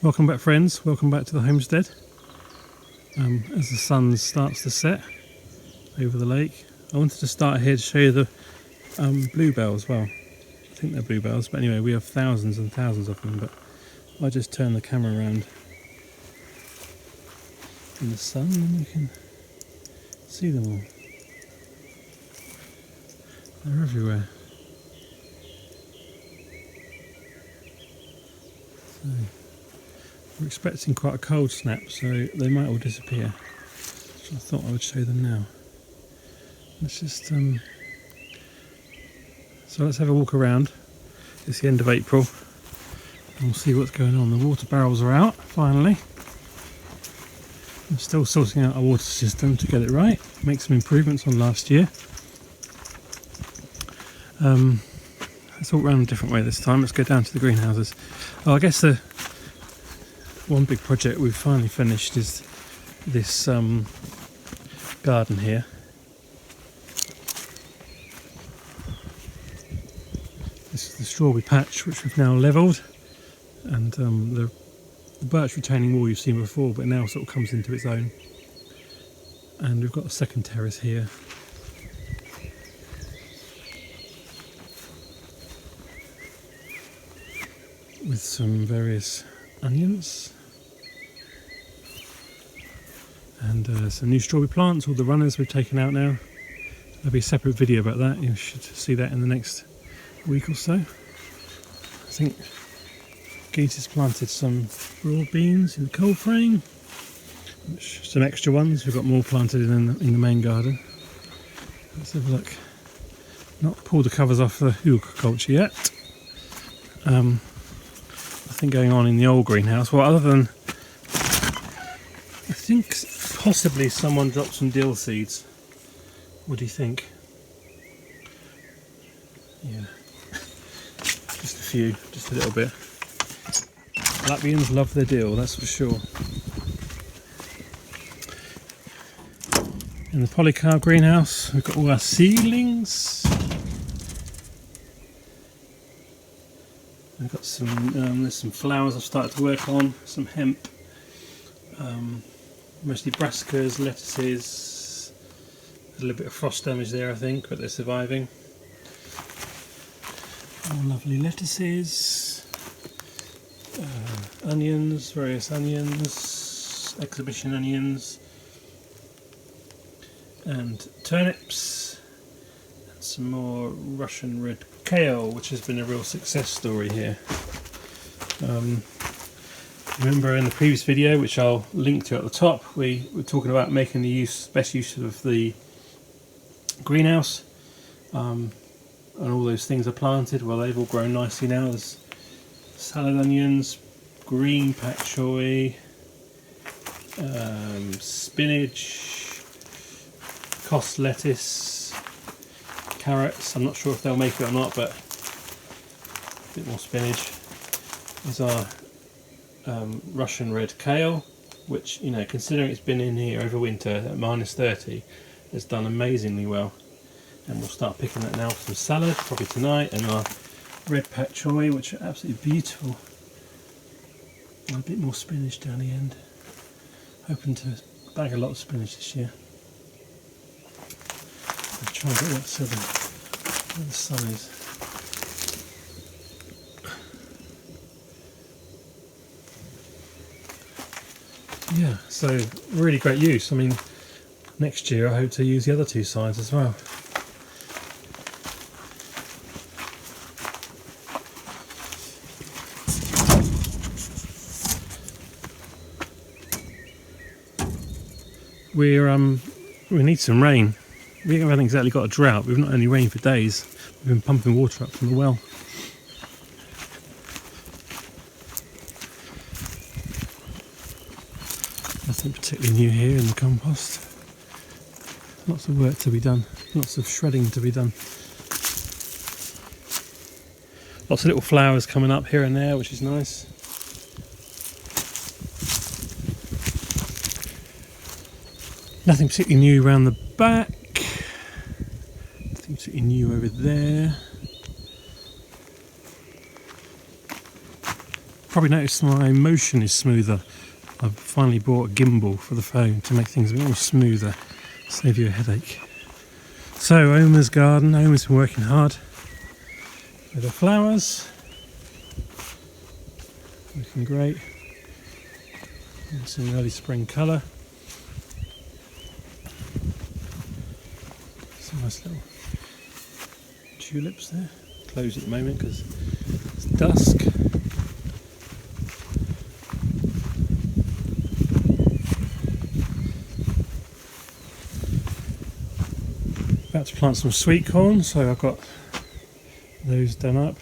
Welcome back, friends, welcome back to the homestead. As the sun starts to set over the lake, I wanted to start here to show you the bluebells. Well, I think they're bluebells, but anyway, we have thousands and thousands of them, but I just turn the camera around in the sun and you can see them all. They're everywhere. So, we're expecting quite a cold snap, so they might all disappear. So I thought I would show them now. Let's just so let's have a walk around. It's the end of April and we'll see what's going on. The water barrels are out finally. I'm still sorting out our water system to get it right. Make some improvements on last year. Let's walk around a different way this time. Let's go down to the greenhouses. Oh, I guess the one big project we've finally finished is this garden here. This is the strawberry patch which we've now levelled, and the birch retaining wall you've seen before, but now sort of comes into its own. And we've got a second terrace here. With some various onions and some new strawberry plants. All the runners we've taken out now. There'll be a separate video about that. You should see that in the next week or so. I think Gita's planted some raw beans in the cold frame. Some extra ones. We've got more planted in the main garden. Let's have a look. Not pulled the covers off the horticulture yet. Nothing going on in the old greenhouse. Well, other than I think possibly someone dropped some dill seeds. What do you think? Yeah, just a few, just a little bit. Latvians love their dill, that's for sure. In the polycarb greenhouse, we've got all our seedlings. I've got some, there's some flowers I've started to work on, some hemp, mostly brassicas, lettuces, a little bit of frost damage there I think, but they're surviving. More lovely lettuces, onions, various onions, exhibition onions, and turnips, and some more Russian red kale, which has been a real success story here. Remember in the previous video, which I'll link to at the top, we were talking about making the best use of the greenhouse, and all those things are planted. Well, they've all grown nicely now. There's salad onions, green pak choi, spinach, cos lettuce, carrots. I'm not sure if they'll make it or not, but a bit more spinach. There's our Russian red kale, which, you know, considering it's been in here over winter at -30, has done amazingly well. And we'll start picking that now for some salad, probably tonight, and our red pak choi, which are absolutely beautiful. And a bit more spinach down the end. Hoping to bag a lot of spinach this year. I'll try and get that so where the sun is. Yeah, so really great use. I mean, next year I hope to use the other two sides as well. We need some rain. We haven't exactly got a drought. We've not had any rain for days. We've been pumping water up from the well. Nothing particularly new here in the compost. Lots of work to be done. Lots of shredding to be done. Lots of little flowers coming up here and there, which is nice. Nothing particularly new around the back. Nothing particularly new over there. probably noticed my motion is smoother. I've finally bought a gimbal for the phone to make things a bit more smoother, save you a headache. So Oma's garden, Oma's been working hard with the flowers, looking great, and some early spring colour. Some nice little tulips there, closed at the moment because it's dusk. About to plant some sweet corn, so I've got those done up.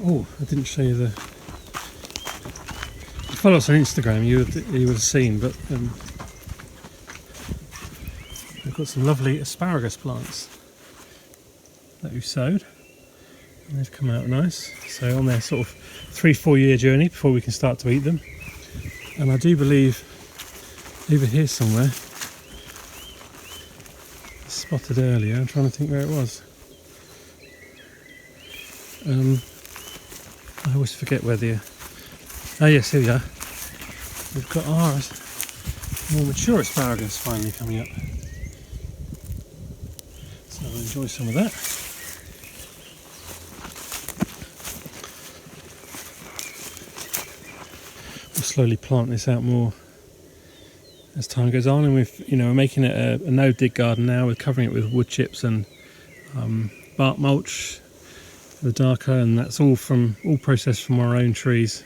Oh, I didn't show you the. If you follow us on Instagram, you would have seen, but we've got some lovely asparagus plants that we've sowed, and they've come out nice. So on their sort of 3-4 year journey before we can start to eat them. And I do believe over here somewhere, spotted earlier, I'm trying to think where it was. I always forget where the... Oh yes, here we are. We've got our more mature asparagus finally coming up. So I'll enjoy some of that. We'll slowly plant this out more as time goes on, and we're making it a no-dig garden now. We're covering it with wood chips and bark mulch, the darker, and that's all processed from our own trees.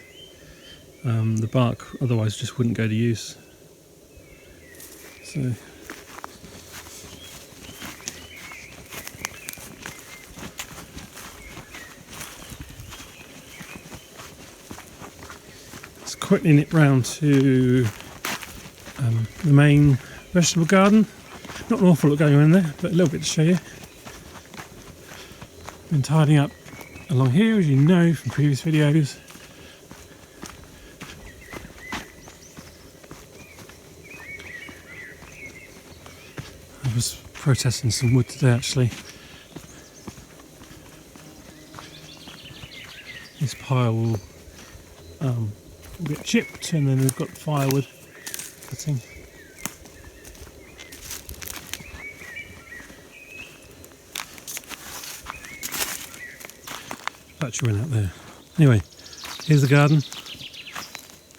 The bark otherwise just wouldn't go to use. So it's quickly nip round to the main vegetable garden. Not an awful lot going on in there, but a little bit to show you. Been tidying up along here, as you know from previous videos. I was processing some wood today actually. This pile will get chipped, and then we've got firewood cutting. Battery went out there. Anyway, here's the garden.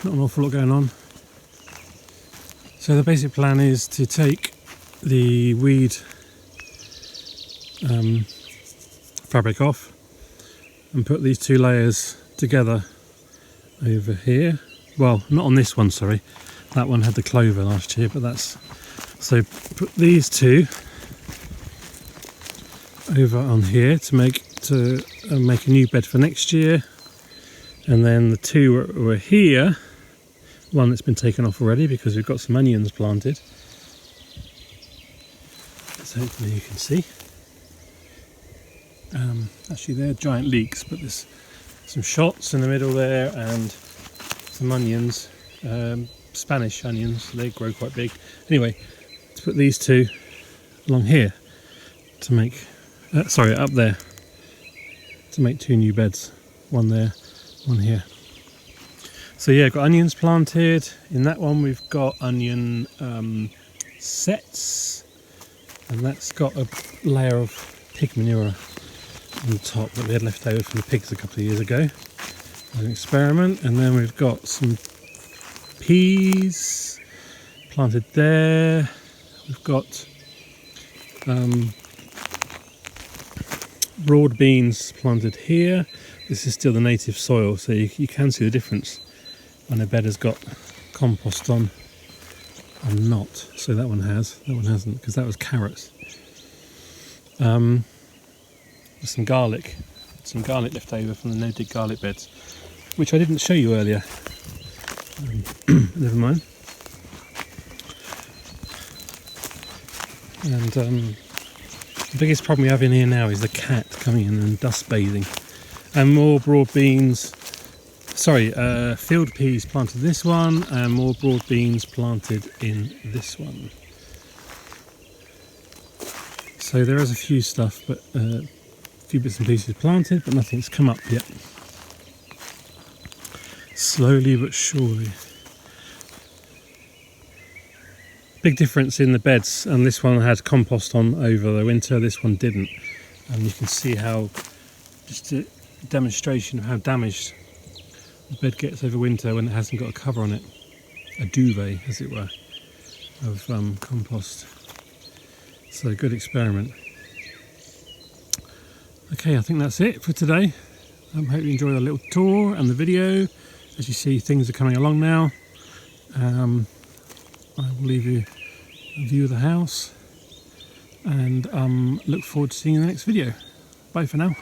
Not an awful lot going on. So the basic plan is to take the weed fabric off and put these two layers together over here. Well, not on this one, sorry. That one had the clover last year, but that's... So put these two over on here to make a new bed for next year, and then the two were here. One that's been taken off already because we've got some onions planted. So hopefully you can see. Actually they're giant leeks, but there's some shots in the middle there and some onions, Spanish onions. They grow quite big. Anyway, let's put these two along here to make up there to make two new beds, one there, one here. So yeah, I've got onions planted. In that one we've got onion sets, and that's got a layer of pig manure on the top that we had left over from the pigs a couple of years ago. An experiment. And then we've got some peas planted there. We've got broad beans planted here. This is still the native soil, so you can see the difference when a bed has got compost on and not. So that one has, that one hasn't, because that was carrots. There's some garlic left over from the no-dig garlic beds, which I didn't show you earlier. Never mind. And the biggest problem we have in here now is the cat coming in and dust bathing. And more broad beans, field peas planted in this one, and more broad beans planted in this one. So there is a few stuff, but a few bits and pieces planted, but nothing's come up yet. Slowly but surely. Big difference in the beds, and this one had compost on over the winter, this one didn't. And you can see how, just a demonstration of how damaged the bed gets over winter when it hasn't got a cover on it. A duvet, as it were, of compost. So good experiment. Okay, I think that's it for today. I hope you enjoyed the little tour and the video. As you see, things are coming along now. I will leave you a view of the house, and look forward to seeing you in the next video. Bye for now.